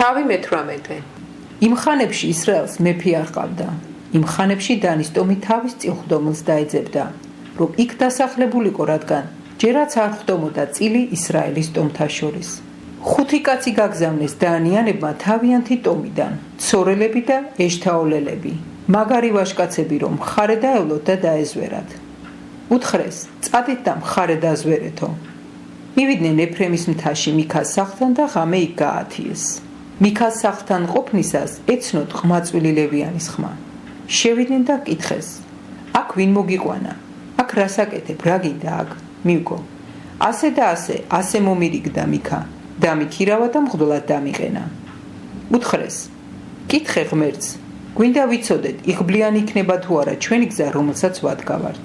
თავი მე-18. იმ ხანებში ისრაელს მეფე არ ყავდა. იმ ხანებში დანის ტომი თავის წინხდომილს დაეძებდა, რომ იქ დასახლებულიყო, რადგან ჯერაც არ ხდომოდა წილი ისრაელის ტომთა შორის. 5 კაცი გაგზავნეს დანიანებმა თავიანთი ტომიდან, ცორელები და ეშთაოლელები, მაგარი ვაჟკაცები, რომ მხარე დაევლოთ და დაეზვერათ. უთხრეს, წადით და მხარე დაზვერეთო. მივიდნენ ეფრემის მთაში მიქას სახლთან და ღამე იქ გაათიეს. მიქას სახლთან ყოფნისას ეცნოთ ყმაწვილი ლევიანის ხმა. შევიდნენ და კითხეს, აქ ვინ მოგიყვანა? აქ რასაკეთებ, რა გინდა აქ? მივგო. ასე და ასე მომირიგდა მიქა, დამიქირავა და მღვდლად დამიყენა. უთხრეს, კითხე ღმერთს, გვინდა ვიცოდეთ, იღბლიანი იქნება თუ არა ჩვენი გზა, რომელსაც ვადგავართ.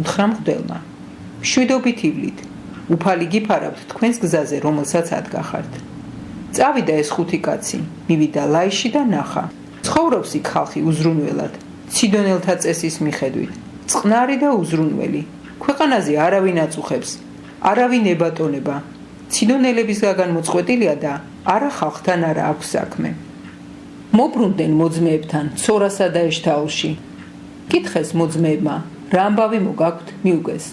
უთხრა მღვდელმა, მშვიდობით ივლით, უფალი გიფარავთ თქვენს გზაზე, რომელსაც ადგახართ. წავიდა ეს 5 კაცი, მივიდა ლაიში და ნახა. ცხოვრობს იქ ხალხი უზრუნველად, ციდონელთა წესის მიხედვით, წყნარი და უზრუნველი. ქვეყანაზე არავინ აწუხებს, არავინ ებატონება. ციდონელებისგან მოწყვეტილია და არა ხალხთან არა აქვს საქმე. მობრუნდნენ მოძმეებთან ცორასა და ეშთაოლში. კითხეს მოძმეებმა, რა ამბავი მოგაქვთ? მიუგეს.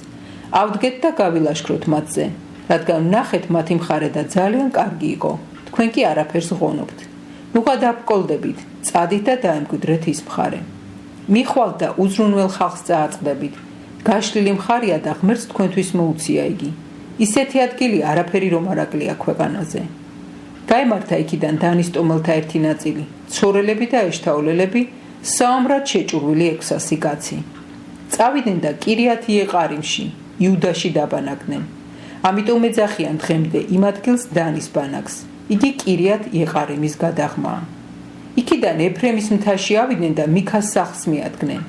ავდგეთ და გავილაშქროთ მათზე, რადგან ვნახეთ მათი მხარე და ძალიან კარგი იყო. თქვენ კი არაფერს ღონობთ. ნუღა დაბკოლდებით, წადით და დაემკვიდრეთ ის მხარე. მიხვალთ და უზრუნველ ხალხს წააწყდებით. გაშლილი მხარია და ღმერთს თქვენთვის მოუცია იგი. ისეთი ადგილი არაფერი რომ არ აკლია ქვეყანაზე. გაემართა იქიდან დანის ტომელთა ერთი ნაწილი, ცორელები და ეშთაოლელები, საომრად შეჭურვილი 600 კაცი. წავიდნენ და კირიათ იეყარიმში, იუდაში დაბანაკდნენ. ამიტომ ეძახიან დღემდე იმ ადგილს დანის ბანაკს. იგი კირიათ იეყარიმის გადაღმაა. იქიდან ეფრემის მთაში ავიდნენ და მიქას სახლს მიადგნენ.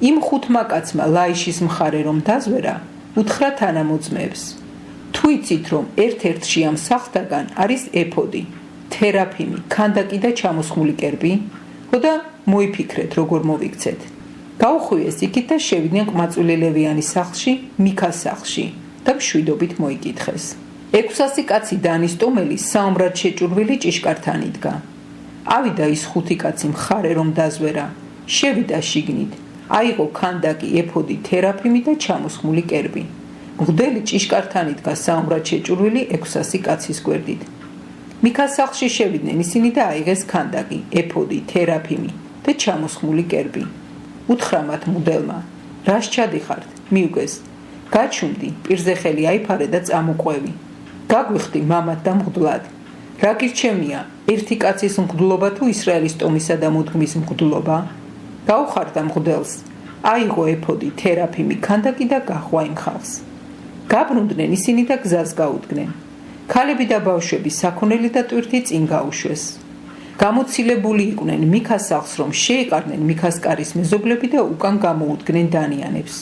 იმ 5 კაცმა ლაიშის მხარე რომ დაზვერა, უთხრა თანამოძმეებს, თუ იცით რომ ერთ-ერთში ამ სახლთაგან არის ეფოდი, თერაფიმი, ქანდაკი და ჩამოსხმული კერპი, და მოიფიქრეთ როგორ მოვიქცეთ. გაუხვიეს იქით და შევიდნენ ყმაწვილი ლევიანის სახლში, მიქას სახლში და მშვიდობით მოიკითხეს. 600 კაცი დანის ტომელი საომრად შეჭურვილი ჭიშკართან იდგა. ავიდა ის 5 კაცი მხარე რომ დაზვერა, შევიდა შიგნით, აიღო ქანდაკი, ეფოდი, თერაფიმი და ჩამოსხმული კერპი. მღვდელი ჭიშკართან იდგა საომრად შეჭურვილი 600 კაცის გვერდით. მიქას სახლში შევიდნენ ისინი და აიღეს ქანდაკი, ეფოდი, თერაფიმი და ჩამოსხმული კერპი. უთხრა მათ მღვდელმა, რას ჩადიხართ? მიუგეს, გაჩუმდი, პირზე ხელი აიფარე და წამოყვევი. გაგვიხდი მამად და მღვდლად. რა გირჩევნია, ერთი კაცის მღვდლობა თუ ისრაელის ტომისა და მოდგმის მღვდლობა? გაუხარდა მღვდელს, აიღო ეფოდი, თერაფიმი, ქანდაკი და გაჰყვა იმ ხალხს. გაბრუნდნენ ისინი და გზას გაუდგნენ. ქალები და ბავშვები საქონელი და ტვირთი წინ გაუშვეს. გამოცილებული იყვნენ მიქას სახლს რომ შეეყარნენ მიქას კარის მეზობლები და უკან გამოუდგნენ დანიანებს.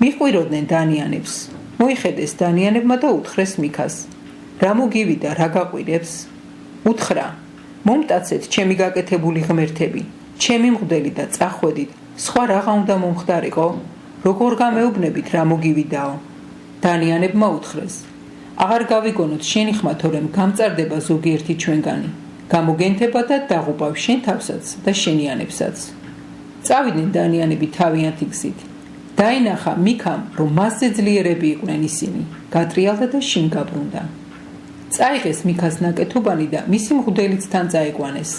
მიყვიროდნენ დანიანებს. მოიხედეს დანიანებმა და უთხრეს მიქას, რა მოგივიდა, რა გაყვირებს? უთხრა, მომტაცეთ ჩემი გაკეთებული ღმერთები, ჩემი მღვდელი და წახვედით, სხვა რაღა უნდა მომხდარიყო? როგორ გამეუბნებით რა მოგივიდაო? დანიანებმა უთხრეს, აღარ გავიგონოთ შენი ხმა, თორემ გამწარდება ზოგიერთი ჩვენგანი, გამოგენთება და დაღუპავ შენ თავსაც და შენიანებსაც. წავიდნენ დანიანები თავიანთი გზით. დაინახა მიქამ, რომ მასზე ძლიერები იყვნენ ისინი, გატრიალდა და შინ გაბრუნდა. წაიღეს მიქას ნაკეთობანი და მისი მღვდელიც თან წაიყვანეს.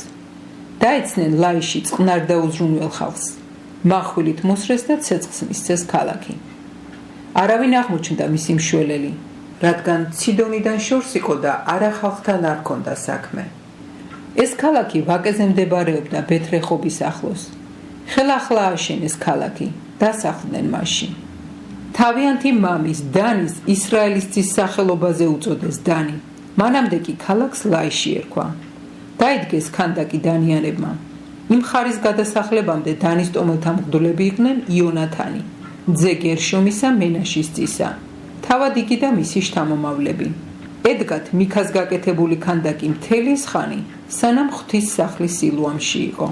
დაეცნენ ლაიში წყნარ და უზრუნველ ხალხს. მახვილით მოსრეს და ცეცხლს მისცეს ქალაქი. არავინ აღმოჩნდა მისი მშველელი, რადგან ციდონიდან შორს იყო და არა ხალხთან არ ჰქონდა საქმე. ეს ქალაქი ვაკეზე მდებარეობდა ბეთრეხობის ახლოს. ხელახლა აშენეს ქალაქი, დასახლდნენ მასში. თავიანთი მამის, დანის, ისრაელის ძის სახელობაზე უწოდეს დანი. მანამდე კი ქალაქს ლაიში ერქვა. დაიდგეს ქანდაკი დანიანებმა. იმ ხარის გადასახლებამდე დანის ტომელთა მღვდლები იყვნენ იონათანი, ძე გერშომისა მენაშის ძისა, თავად იგი და მისი შთამომავლები. ედგათ მიქას გაკეთებული ქანდაკი მთელი ხანი, სანამ ღვთის სახლი სილუამში იყო.